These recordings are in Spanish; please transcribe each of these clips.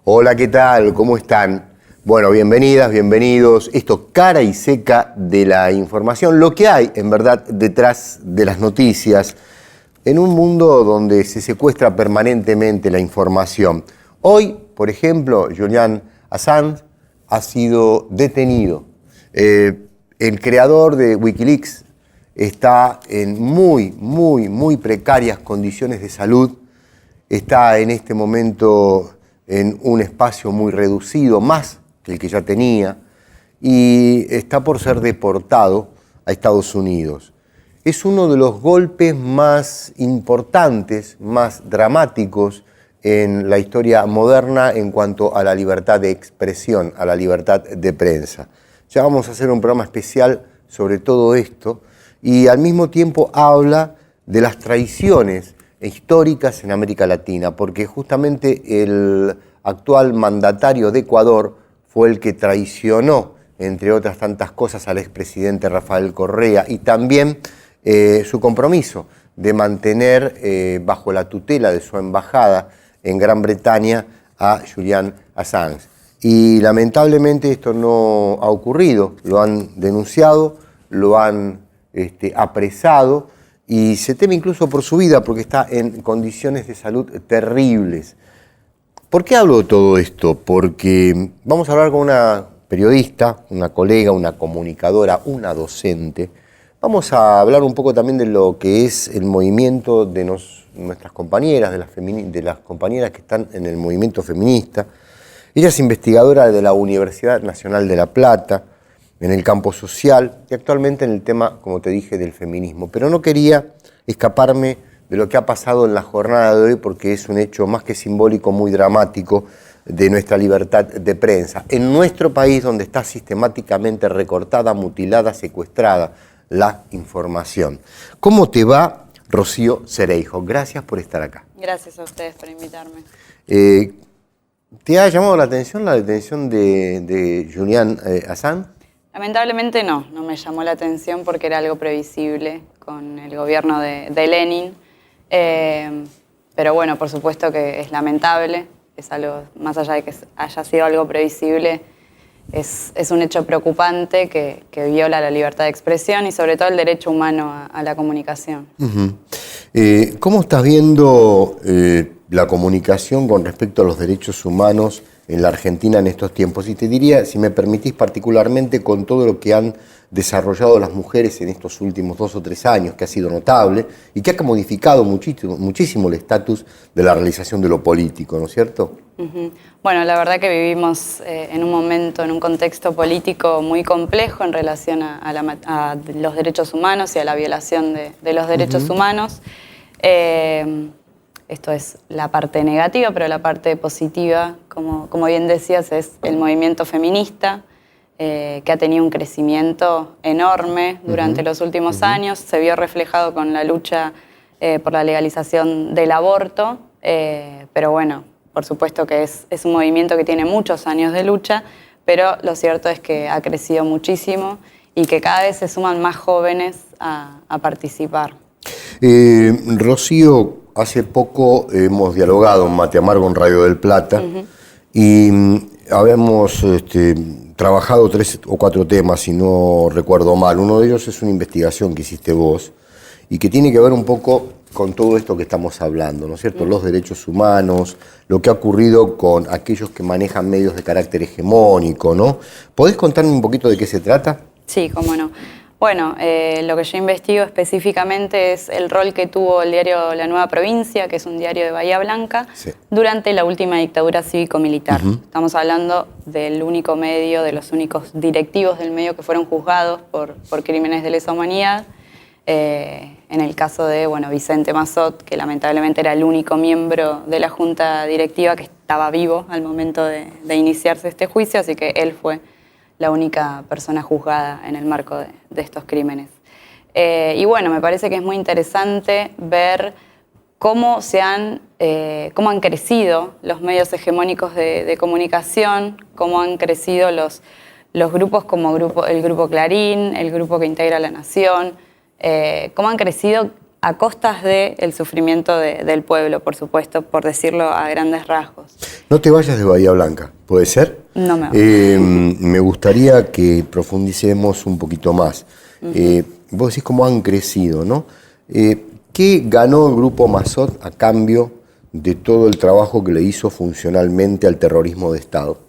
Hola, ¿qué tal? ¿Cómo están? Bueno, bienvenidas, bienvenidos. Esto, cara y seca de la información, lo que hay, en verdad, detrás de las noticias, en un mundo donde se secuestra permanentemente la información. Hoy, por ejemplo, Julian Assange ha sido detenido. El creador de Wikileaks está en muy precarias condiciones de salud. Está en este momento en un espacio muy reducido, más que el que ya tenía, y está por ser deportado a Estados Unidos. Es uno de los golpes más importantes, más dramáticos en la historia moderna en cuanto a la libertad de expresión, a la libertad de prensa. Ya vamos a hacer un programa especial sobre todo esto, y al mismo tiempo habla de las traiciones históricas en América Latina, porque justamente el actual mandatario de Ecuador fue el que traicionó, entre otras tantas cosas, al expresidente Rafael Correa, y también su compromiso de mantener bajo la tutela de su embajada en Gran Bretaña a Julian Assange. Y lamentablemente esto no ha ocurrido, lo han denunciado, lo han apresado, y se teme incluso por su vida porque está en condiciones de salud terribles. ¿Por qué hablo de todo esto? Porque vamos a hablar con una periodista, una colega, una comunicadora, una docente. Vamos a hablar un poco también de lo que es el movimiento de nuestras compañeras, de las compañeras que están en el movimiento feminista. Ella es investigadora de la Universidad Nacional de La Plata, en el campo social y actualmente en el tema, como te dije, del feminismo. Pero no quería escaparme de lo que ha pasado en la jornada de hoy porque es un hecho más que simbólico, muy dramático de nuestra libertad de prensa. En nuestro país, donde está sistemáticamente recortada, mutilada, secuestrada la información. ¿Cómo te va, Rocío Cereijo? Gracias por estar acá. Gracias a ustedes por invitarme. ¿Te ha llamado la detención de Julian Assange? Lamentablemente no me llamó la atención porque era algo previsible con el gobierno de Lenin. Pero bueno, por supuesto que es lamentable, es algo, más allá de que haya sido algo previsible, es un hecho preocupante que viola la libertad de expresión y sobre todo el derecho humano a la comunicación. ¿Cómo estás viendo la comunicación con respecto a los derechos humanos en la Argentina en estos tiempos? Y te diría, si me permitís, particularmente con todo lo que han desarrollado las mujeres en estos últimos 2 o 3 años, que ha sido notable y que ha modificado muchísimo el estatus de la realización de lo político, ¿no es cierto? Bueno, la verdad que vivimos en un momento, en un contexto político muy complejo en relación a los derechos humanos y a la violación de los derechos humanos. Esto es la parte negativa, pero la parte positiva, como bien decías, es el movimiento feminista, que ha tenido un crecimiento enorme durante los últimos años. Se vio reflejado con la lucha por la legalización del aborto, pero bueno, por supuesto que es un movimiento que tiene muchos años de lucha, pero lo cierto es que ha crecido muchísimo y que cada vez se suman más jóvenes a participar. Rocío, hace poco hemos dialogado en Mate Amargo en Radio del Plata y habíamos trabajado 3 o 4 temas, si no recuerdo mal. Uno de ellos es una investigación que hiciste vos y que tiene que ver un poco con todo esto que estamos hablando, ¿no es cierto? Los derechos humanos, lo que ha ocurrido con aquellos que manejan medios de carácter hegemónico, ¿no? ¿Podés contarme un poquito de qué se trata? Sí, cómo no. Bueno, lo que yo investigo específicamente es el rol que tuvo el diario La Nueva Provincia, que es un diario de Bahía Blanca, durante la última dictadura cívico-militar. Estamos hablando del único medio, de los únicos directivos del medio que fueron juzgados por crímenes de lesa humanidad. En el caso de Vicente Massot, que lamentablemente era el único miembro de la junta directiva que estaba vivo al momento de iniciarse este juicio, así que él fue la única persona juzgada en el marco de estos crímenes. Y bueno, me parece que es muy interesante ver cómo han crecido los medios hegemónicos de comunicación, cómo han crecido los grupos como el Grupo Clarín, el grupo que integra La Nación, cómo han crecido a costas del sufrimiento del pueblo, por supuesto, por decirlo a grandes rasgos. No te vayas de Bahía Blanca, ¿puede ser? No me voy. Me gustaría que profundicemos un poquito más. Vos decís cómo han crecido, ¿no? ¿Qué ganó el Grupo Mazot a cambio de todo el trabajo que le hizo funcionalmente al terrorismo de Estado?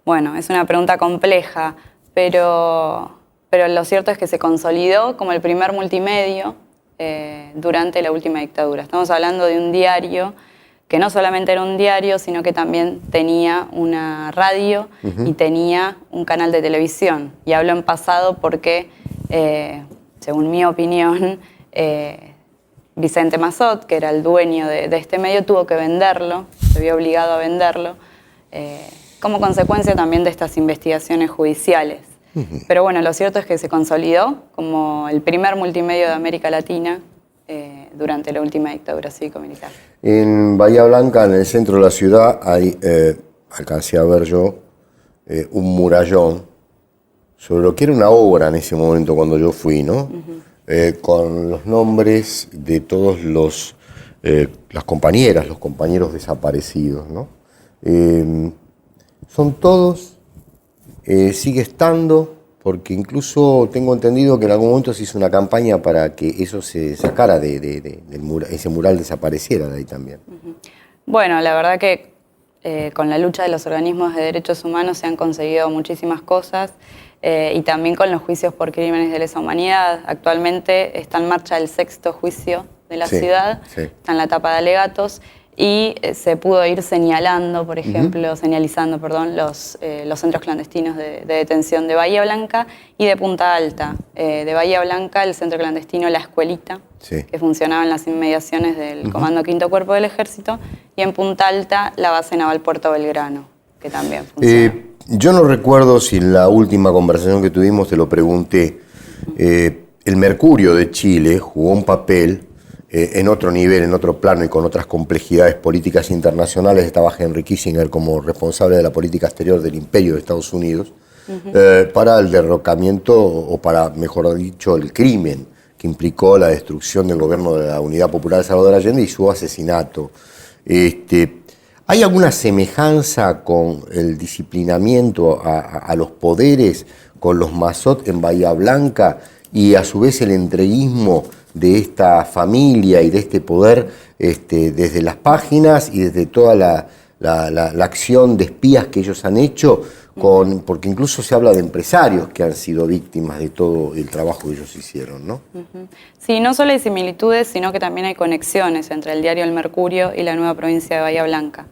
Bueno, es una pregunta compleja, pero lo cierto es que se consolidó como el primer multimedio durante la última dictadura. Estamos hablando de un diario que no solamente era un diario, sino que también tenía una radio y tenía un canal de televisión. Y hablo en pasado porque, según mi opinión, Vicente Mazot, que era el dueño de este medio, tuvo que venderlo, se vio obligado a venderlo, como consecuencia también de estas investigaciones judiciales. Pero bueno, lo cierto es que se consolidó como el primer multimedio de América Latina durante la última dictadura cívico-militar. En Bahía Blanca, en el centro de la ciudad, hay, alcancé a ver yo, un murallón sobre lo que era una obra en ese momento cuando yo fui, ¿no? Con los nombres de todos las compañeras, los compañeros desaparecidos, ¿no? Son todos, sigue estando, porque incluso tengo entendido que en algún momento se hizo una campaña para que eso se sacara ese mural desapareciera de ahí también. Bueno, la verdad que con la lucha de los organismos de derechos humanos se han conseguido muchísimas cosas y también con los juicios por crímenes de lesa humanidad. Actualmente está en marcha el 6º juicio de la ciudad, está en la etapa de alegatos. Y se pudo ir señalizando, los centros clandestinos de detención de Bahía Blanca y de Punta Alta. De Bahía Blanca, el centro clandestino La Escuelita, que funcionaba en las inmediaciones del Comando Quinto Cuerpo del Ejército, y en Punta Alta, la base naval Puerto Belgrano, que también funciona. Yo no recuerdo si en la última conversación que tuvimos te lo pregunté. El Mercurio de Chile jugó un papel en otro nivel, en otro plano y con otras complejidades políticas internacionales. Estaba Henry Kissinger como responsable de la política exterior del Imperio de Estados Unidos para el derrocamiento, o para, mejor dicho, el crimen que implicó la destrucción del gobierno de la Unidad Popular de Salvador Allende y su asesinato. ¿Hay alguna semejanza con el disciplinamiento a los poderes, con los Mazot en Bahía Blanca y a su vez el entreguismo de esta familia y de este poder desde las páginas y desde toda la acción de espías que ellos han hecho, porque incluso se habla de empresarios que han sido víctimas de todo el trabajo que ellos hicieron, ¿no? Sí, no solo hay similitudes, sino que también hay conexiones entre el diario El Mercurio y la nueva provincia de Bahía Blanca.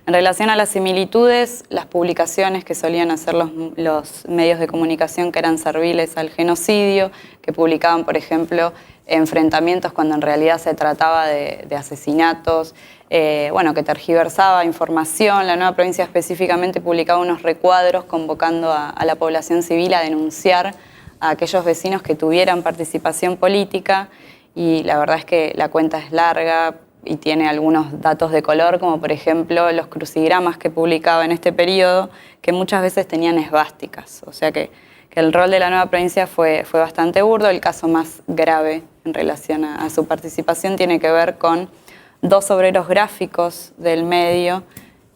En relación a las similitudes, las publicaciones que solían hacer los medios de comunicación que eran serviles al genocidio, que publicaban, por ejemplo, enfrentamientos cuando en realidad se trataba de asesinatos, que tergiversaba información. La nueva provincia específicamente publicaba unos recuadros convocando a la población civil a denunciar a aquellos vecinos que tuvieran participación política, y la verdad es que la cuenta es larga y tiene algunos datos de color, como por ejemplo los crucigramas que publicaba en este periodo, que muchas veces tenían esvásticas. O sea que el rol de la nueva provincia fue bastante burdo. El caso más grave en relación a su participación tiene que ver con 2 obreros gráficos del medio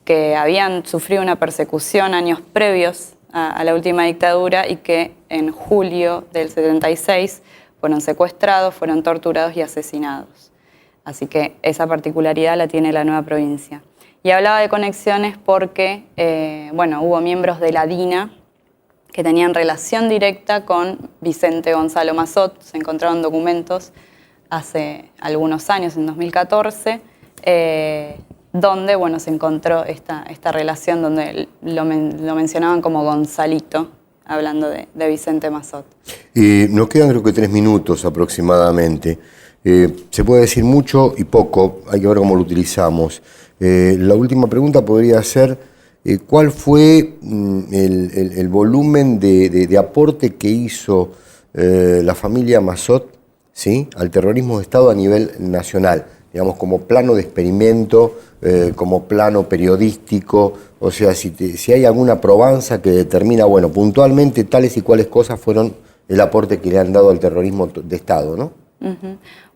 que habían sufrido una persecución años previos a la última dictadura y que en julio del 76 fueron secuestrados, fueron torturados y asesinados. Así que esa particularidad la tiene la nueva provincia. Y hablaba de conexiones porque hubo miembros de la DINA que tenían relación directa con Vicente Gonzalo Mazot. Se encontraron documentos hace algunos años, en 2014, donde se encontró esta relación, donde lo mencionaban como Gonzalito, hablando de Vicente Mazot. Nos quedan creo que 3 minutos aproximadamente. Se puede decir mucho y poco, hay que ver cómo lo utilizamos. La última pregunta podría ser, ¿cuál fue el volumen de aporte que hizo la familia Mazot, ¿sí?, al terrorismo de Estado a nivel nacional? Digamos, como plano de experimento, como plano periodístico, o sea, si hay alguna probanza que determina, puntualmente tales y cuales cosas fueron el aporte que le han dado al terrorismo de Estado, ¿no?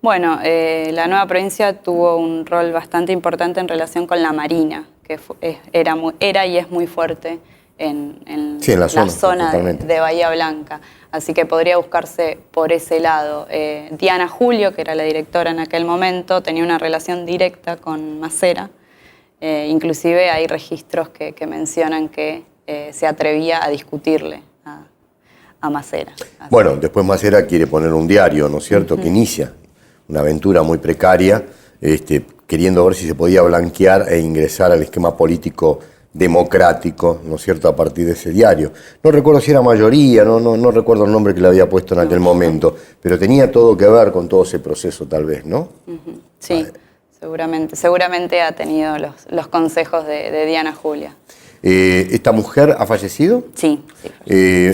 La nueva provincia tuvo un rol bastante importante en relación con la Marina. era y es muy fuerte en la zona de Bahía Blanca. Así que podría buscarse por ese lado. Diana Julio, que era la directora en aquel momento, tenía una relación directa con Macera. Inclusive hay registros que mencionan que se atrevía a discutirle a Macera. Bueno, después Macera quiere poner un diario, ¿no es cierto?, que inicia una aventura muy precaria, queriendo ver si se podía blanquear e ingresar al esquema político democrático, ¿no es cierto?, a partir de ese diario. No recuerdo si era mayoría, no recuerdo el nombre que le había puesto en aquel momento, pero tenía todo que ver con todo ese proceso tal vez, ¿no? Sí, seguramente ha tenido los consejos de Diana Julia. ¿Esta mujer ha fallecido? Sí.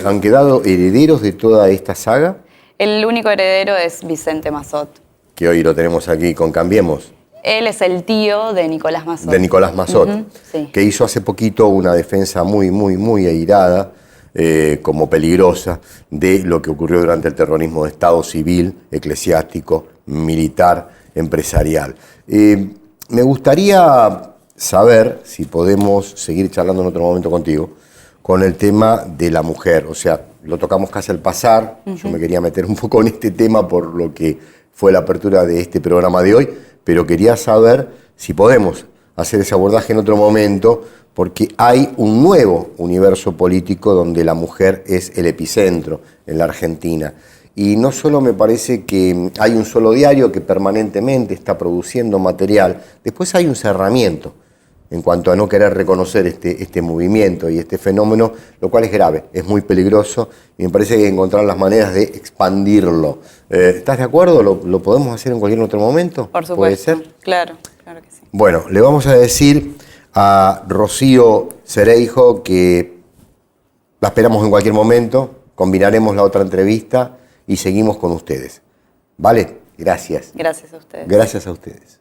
¿Han quedado herederos de toda esta saga? El único heredero es Vicente Massot. Que hoy lo tenemos aquí con Cambiemos. Él es el tío de Nicolás Massot. De Nicolás Massot, sí. Que hizo hace poquito una defensa muy airada, como peligrosa, de lo que ocurrió durante el terrorismo de Estado civil, eclesiástico, militar, empresarial. Me gustaría saber si podemos seguir charlando en otro momento contigo con el tema de la mujer. O sea, lo tocamos casi al pasar. Yo me quería meter un poco en este tema por lo que fue la apertura de este programa de hoy, pero quería saber si podemos hacer ese abordaje en otro momento, porque hay un nuevo universo político donde la mujer es el epicentro en la Argentina. Y no solo me parece que hay un solo diario que permanentemente está produciendo material, después hay un cerramiento en cuanto a no querer reconocer este movimiento y este fenómeno, lo cual es grave, es muy peligroso y me parece que hay que encontrar las maneras de expandirlo. ¿Estás de acuerdo? ¿Lo podemos hacer en cualquier otro momento? Por supuesto. ¿Puede ser? Claro que sí. Bueno, le vamos a decir a Rocío Cereijo que la esperamos en cualquier momento, combinaremos la otra entrevista y seguimos con ustedes. ¿Vale? Gracias. Gracias a ustedes. Gracias a ustedes.